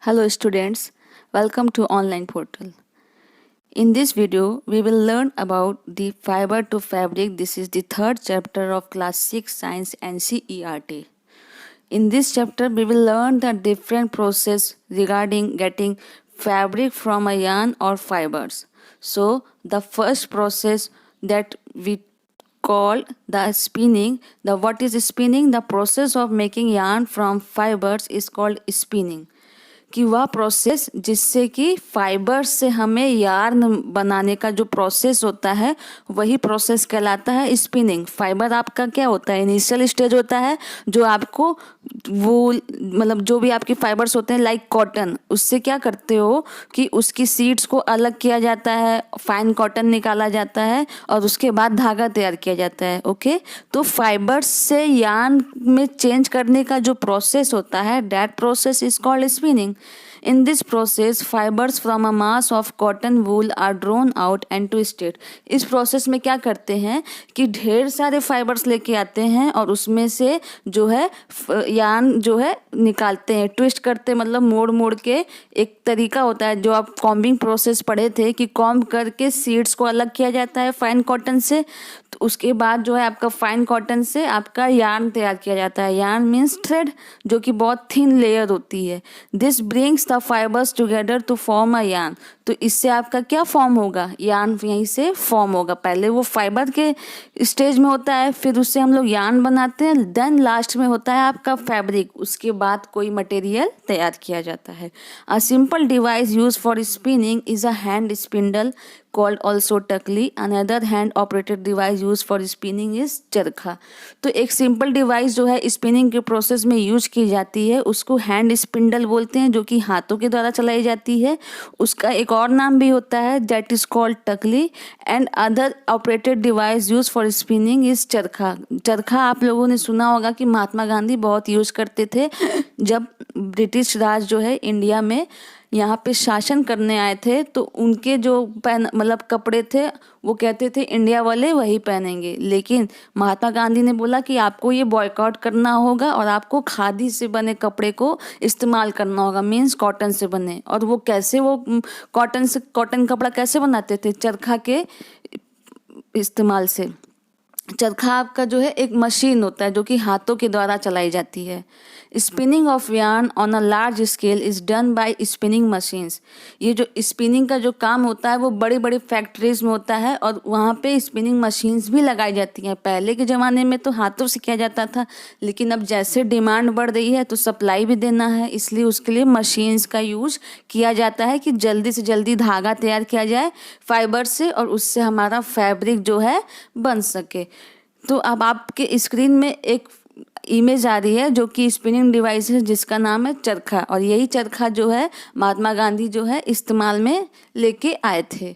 Hello students, welcome to online portal. In this video, we will learn about the fiber to fabric. This is the third chapter of class 6 science NCERT. In this chapter, we will learn the different process regarding getting fabric from a yarn or fibers. So, the first process that we call the spinning. What is spinning? The process of making yarn from fibers is called spinning. कि वह process जिससे कि fibre से हमें yarn बनाने का जो process होता है वही प्रोसेस कहलाता है स्पिनिंग। फाइबर आपका क्या होता है? इनिशियल स्टेज होता है जो आपको वूल मतलब जो भी आपके फाइबर्स होते हैं लाइक कॉटन, उससे क्या करते हो कि उसकी सीड्स को अलग किया जाता है, फाइन कॉटन निकाला जाता है और उसके बाद धागा तैयार किया जाता है। ओके, तो फाइबर्स से यार्न में चेंज करने का जो प्रोसेस होता है that process is called spinning. In this process, fibers from a mass of cotton wool are drawn out and twisted. इस प्रोसेस में क्या करते हैं कि ढेर सारे फाइबर्स लेके आते हैं और उसमें से जो है यार्न जो है निकालते हैं, ट्विस्ट करते हैं, मतलब मोड़ मोड़ के एक तरीका होता है जो आप कॉम्बिंग प्रोसेस पढ़े थे कि कॉम्ब करके सीड्स को अलग किया जाता है फाइन कॉटन से। तो उसके बाद जो है आपका फाइन कॉटन से आपका यार्न तैयार किया जाता है। यार्न मीन्स थ्रेड, जो कि बहुत थिन लेयर होती है। This brings the fibres together to form a yarn. तो इससे आपका क्या फॉर्म होगा? यार्न यहीं से फॉर्म होगा। पहले वो फाइबर के स्टेज में होता है, फिर उससे हम लोग यार्न बनाते हैं, देन लास्ट में होता है आपका फैब्रिक। उसके बाद कोई मटेरियल तैयार किया जाता है। A simple device use for spinning is a hand spindle called also टकली. Another hand operated device used for spinning is चरखा. तो एक सिंपल डिवाइस जो है स्पिनिंग के प्रोसेस में यूज की जाती है उसको हैंड स्पिंडल बोलते हैं, जो कि हाथों के द्वारा चलाई जाती है। उसका एक और नाम भी होता है that is called takli. And other operated device use for spinning is charkha. चरखा आप लोगों ने सुना होगा कि महात्मा गांधी बहुत यूज करते थे जब ब्रिटिश राज जो है इंडिया में यहाँ पे शासन करने आए थे। तो उनके जो मतलब कपड़े थे वो कहते थे इंडिया वाले वही पहनेंगे, लेकिन महात्मा गांधी ने बोला कि आपको ये बॉयकॉट करना होगा और आपको खादी से बने कपड़े को इस्तेमाल करना होगा, मीन्स कॉटन से बने। और वो कैसे, वो कॉटन कपड़ा कैसे बनाते थे? चरखा के इस्तेमाल से। चरखा आपका जो है एक मशीन होता है जो कि हाथों के द्वारा चलाई जाती है। Spinning of yarn on a large scale is done by spinning machines. ये जो स्पिनिंग का जो काम होता है वो बड़ी बड़ी फैक्ट्रीज में होता है और वहाँ पे स्पिनिंग मशीन्स भी लगाई जाती हैं। पहले के ज़माने में तो हाथों से किया जाता था, लेकिन अब जैसे डिमांड बढ़ रही है तो सप्लाई भी देना है, इसलिए उसके लिए मशीन्स का यूज किया जाता है कि जल्दी से जल्दी धागा तैयार किया जाए फाइबर से और उससे हमारा फैब्रिक जो है बन सके। तो अब आपके स्क्रीन में एक इमेज आ रही है जो कि स्पिनिंग डिवाइस है जिसका नाम है चरखा, और यही चरखा जो है महात्मा गांधी जो है इस्तेमाल में लेके आए थे।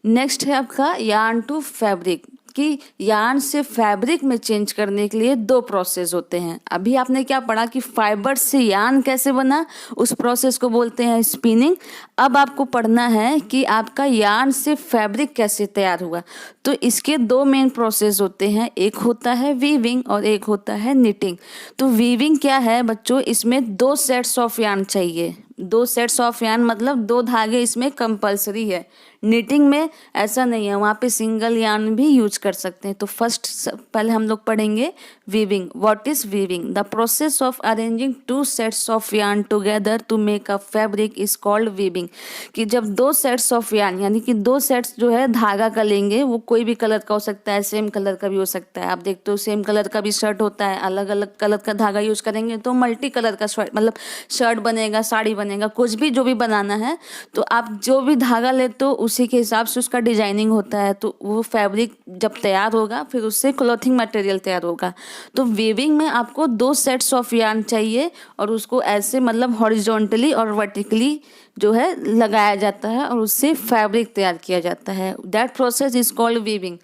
नेक्स्ट है आपका यार्न टू फैब्रिक, कि यार्न से फैब्रिक में चेंज करने के लिए दो प्रोसेस होते हैं। अभी आपने क्या पढ़ा कि फाइबर से यार्न कैसे बना, उस प्रोसेस को बोलते हैं स्पिनिंग। अब आपको पढ़ना है कि आपका यार्न से फैब्रिक कैसे तैयार हुआ। तो इसके दो मेन प्रोसेस होते हैं, एक होता है वीविंग और एक होता है निटिंग। तो वीविंग क्या है बच्चों? इसमें दो सेट्स ऑफ यार्न चाहिए। दो सेट्स ऑफ यार्न मतलब दो धागे इसमें कंपलसरी है। निटिंग में ऐसा नहीं है, वहाँ पे सिंगल यार्न भी यूज कर सकते हैं। तो फर्स्ट पहले हम लोग पढ़ेंगे weaving. What is weaving? The process of arranging two sets of yarn together to make a fabric is called weaving. कि जब दो सेट्स ऑफ यार्न यानी कि दो सेट्स जो है धागा का लेंगे, वो कोई भी कलर का हो सकता है, सेम कलर का भी हो सकता है। आप देखते हो सेम कलर का भी शर्ट होता है, अलग अलग कलर का धागा यूज करेंगे तो मल्टी कलर का मतलब शर्ट बनेगा, साड़ी बनेगा, कुछ भी जो भी बनाना है। तो आप जो भी धागा लेते हो उसी के हिसाब से उसका डिजाइनिंग होता है। तो वो फैब्रिक जब तैयार होगा फिर उससे क्लॉथिंग मटेरियल तैयार होगा। तो वीविंग में आपको दो सेट्स ऑफ यार्न चाहिए और उसको ऐसे मतलब हॉरिजॉन्टली और वर्टिकली जो है लगाया जाता है और उससे फैब्रिक तैयार किया जाता है। That process is called weaving.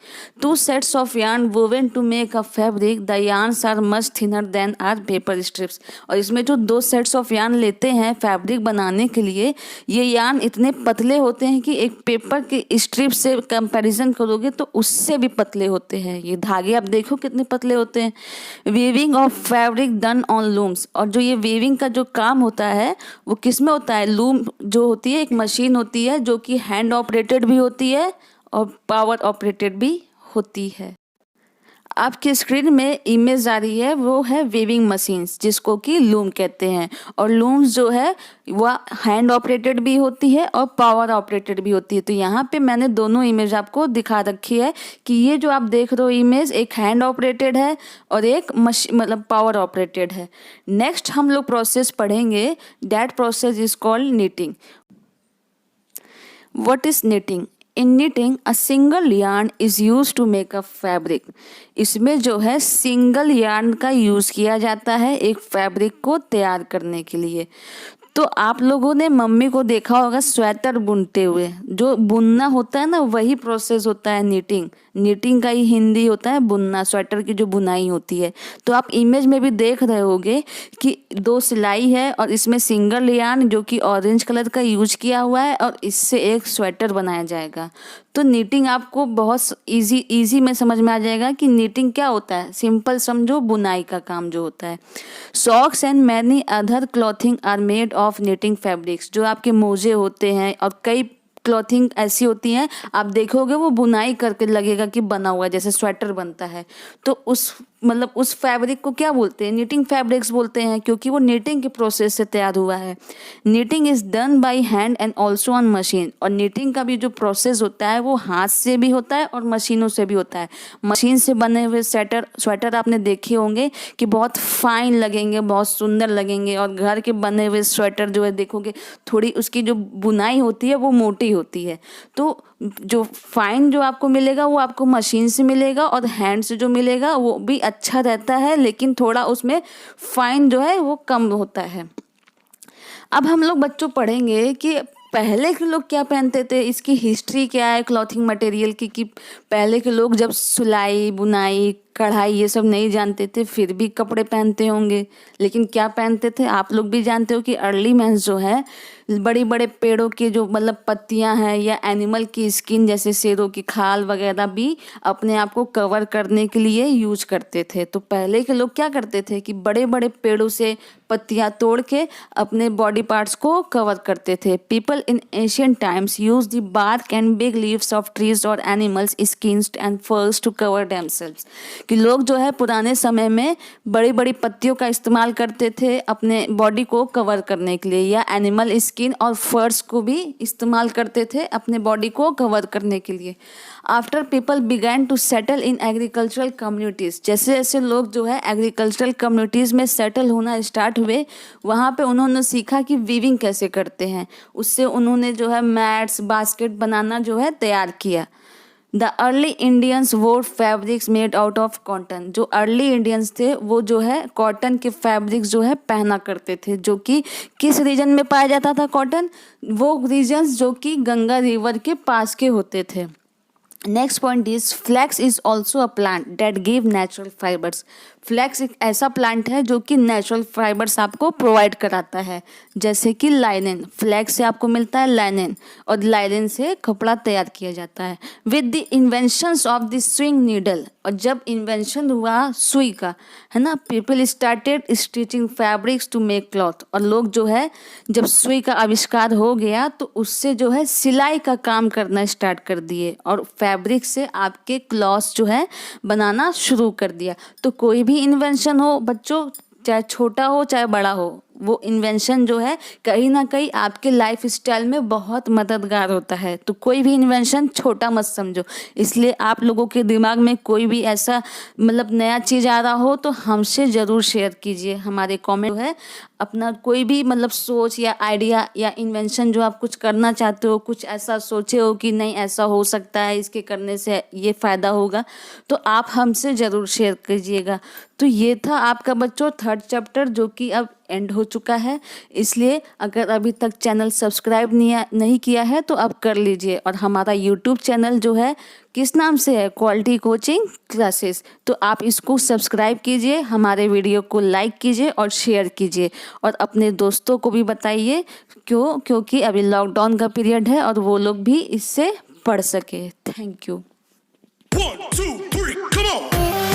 2 sets of yarn woven to make a fabric. The yarns are much thinner than are paper strips। और इसमें जो 2 sets of yarn लेते हैं फैब्रिक बनाने के लिए, ये यार्न इतने पतले होते हैं कि एक पेपर के स्ट्रिप से कंपैरिजन करोगे तो उससे भी पतले होते हैं। ये धागे आप देखो कितने पतले होते हैं। Weaving of fabric done on looms. और जो ये वीविंग का जो काम होता है वो किस में होता है? लूम जो होती है एक मशीन होती है जो कि हैंड ऑपरेटेड भी होती है और पावर ऑपरेटेड भी होती है। आपकी स्क्रीन में इमेज आ रही है, वो है वीविंग मशीन्स जिसको कि लूम कहते हैं। और लूम्स जो है वह हैंड ऑपरेटेड भी होती है और पावर ऑपरेटेड भी होती है। तो यहाँ पे मैंने दोनों इमेज आपको दिखा रखी है कि ये जो आप देख रहे हो इमेज एक हैंड ऑपरेटेड है और एक मतलब पावर ऑपरेटेड है। नेक्स्ट हम लोग प्रोसेस पढ़ेंगे, that process is called knitting. What is knitting? In knitting, a single yarn is used to make a fabric। इसमें जो है सिंगल यार्न का यूज़ किया जाता है एक फैब्रिक को तैयार करने के लिए। तो आप लोगों ने मम्मी को देखा होगा स्वेटर बुनते हुए, जो बुनना होता है ना वही प्रोसेस होता है नीटिंग। नीटिंग का ही हिंदी होता है बुनना, स्वेटर की जो बुनाई होती है। तो आप इमेज में भी देख रहे होगे कि 2 सिलाई है और इसमें सिंगल यार्न जो कि ऑरेंज कलर का यूज किया हुआ है और इससे एक स्वेटर बनाया जाएगा। तो नीटिंग आपको बहुत इजी में समझ में आ जाएगा कि नीटिंग क्या होता है। सिंपल समझो, बुनाई का काम जो होता है। Socks and many other clothing are made of knitting fabrics. जो आपके मोजे होते हैं और कई क्लॉथिंग ऐसी होती हैं आप देखोगे वो बुनाई करके लगेगा कि बना हुआ है, जैसे स्वेटर बनता है। तो उस फैब्रिक को क्या बोलते हैं? नीटिंग फैब्रिक्स बोलते हैं, क्योंकि वो नीटिंग के प्रोसेस से तैयार हुआ है। Knitting is done by hand and also on machine. और नीटिंग का भी जो प्रोसेस होता है वो हाथ से भी होता है और मशीनों से भी होता है। मशीन से बने हुए स्वेटर आपने देखे होंगे कि बहुत फाइन लगेंगे, बहुत सुंदर लगेंगे। और घर के बने हुए स्वेटर जो है देखोगे थोड़ी उसकी जो बुनाई होती है वो मोटी होती है। तो जो फाइन जो आपको मिलेगा वो आपको मशीन से मिलेगा और हैंड से जो मिलेगा वो भी अच्छा रहता है, लेकिन थोड़ा उसमें फाइन जो है वो कम होता है। अब हम लोग बच्चों पढ़ेंगे कि पहले के लोग क्या पहनते थे, इसकी हिस्ट्री क्या है क्लॉथिंग मटेरियल की। कि पहले के लोग जब सिलाई बुनाई कढ़ाई ये सब नहीं जानते थे फिर भी कपड़े पहनते होंगे, लेकिन क्या पहनते थे आप लोग भी जानते हो कि अर्ली मैन्स जो है बड़ी बड़े पेड़ों के जो मतलब पत्तियां हैं या एनिमल की स्किन जैसे शेरों की खाल वगैरह भी अपने आप को कवर करने के लिए यूज करते थे। तो पहले के लोग क्या करते थे कि बड़े बड़े पेड़ों से पत्तियां तोड़ के अपने बॉडी पार्ट्स को कवर करते थे। People in ancient times use the bark and big leaves of trees और animals skins and furs to cover themselves. कि लोग जो है पुराने समय में बड़ी बड़ी पत्तियों का इस्तेमाल करते थे अपने बॉडी को कवर करने के लिए, या एनिमल स्किन और फर्स को भी इस्तेमाल करते थे अपने बॉडी को कवर करने के लिए। After people began to settle in agricultural communities, जैसे जैसे लोग जो है एग्रीकल्चरल कम्युनिटीज़ में सेटल होना स्टार्ट हुए, वहाँ पे उन्होंने सीखा कि वीविंग कैसे करते हैं। उससे उन्होंने जो है मैट्स बास्केट बनाना जो है तैयार किया। द अर्ली इंडियंस वोर fabrics made out of cotton. जो अर्ली इंडियंस थे वो जो है कॉटन के फैब्रिक्स जो है पहना करते थे, जो कि किस रीजन में पाया जाता था कॉटन? वो रीजन्स जो कि गंगा रिवर के पास के होते थे। Next point is flax is also a plant that give natural fibres. Flax एक ऐसा प्लांट है जो कि नेचुरल फाइबर्स आपको प्रोवाइड कराता है, जैसे कि लाइनेन। फ्लैक्स से आपको मिलता है लाइनेन और लाइनेन से कपड़ा तैयार किया जाता है। With the inventions of the sewing needle, और जब इन्वेंशन हुआ सुई का, है ना, people started stitching fabrics to make cloth. और लोग जो है जब सुई का आविष्कार हो गया तो उससे जो है सिलाई का काम करना स्टार्ट कर दिए और फैब्रिक से आपके क्लॉथ्स जो है बनाना शुरू कर दिया। तो कोई भी इन्वेंशन हो बच्चों, चाहे छोटा हो चाहे बड़ा हो, वो इन्वेंशन जो है कहीं ना कहीं आपके लाइफ स्टाइल में बहुत मददगार होता है। तो कोई भी इन्वेंशन छोटा मत समझो। इसलिए आप लोगों के दिमाग में कोई भी ऐसा मतलब नया चीज़ आ रहा हो तो हमसे ज़रूर शेयर कीजिए। हमारे कमेंट है अपना कोई भी मतलब सोच या आइडिया या इन्वेंशन जो आप कुछ करना चाहते हो, कुछ ऐसा सोचे हो कि नहीं ऐसा हो सकता है, इसके करने से ये फ़ायदा होगा, तो आप हमसे ज़रूर शेयर कीजिएगा। तो ये था आपका बच्चों थर्ड चैप्टर, जो कि अब एंड हो चुका है। इसलिए अगर अभी तक चैनल सब्सक्राइब नहीं किया है तो आप कर लीजिए। और हमारा यूट्यूब चैनल जो है किस नाम से है, क्वालिटी कोचिंग क्लासेस, तो आप इसको सब्सक्राइब कीजिए, हमारे वीडियो को लाइक कीजिए और शेयर कीजिए और अपने दोस्तों को भी बताइए, क्योंकि अभी लॉकडाउन का पीरियड है और वो लोग भी इससे पढ़ सके। Thank you. 1, 2, 3, come on!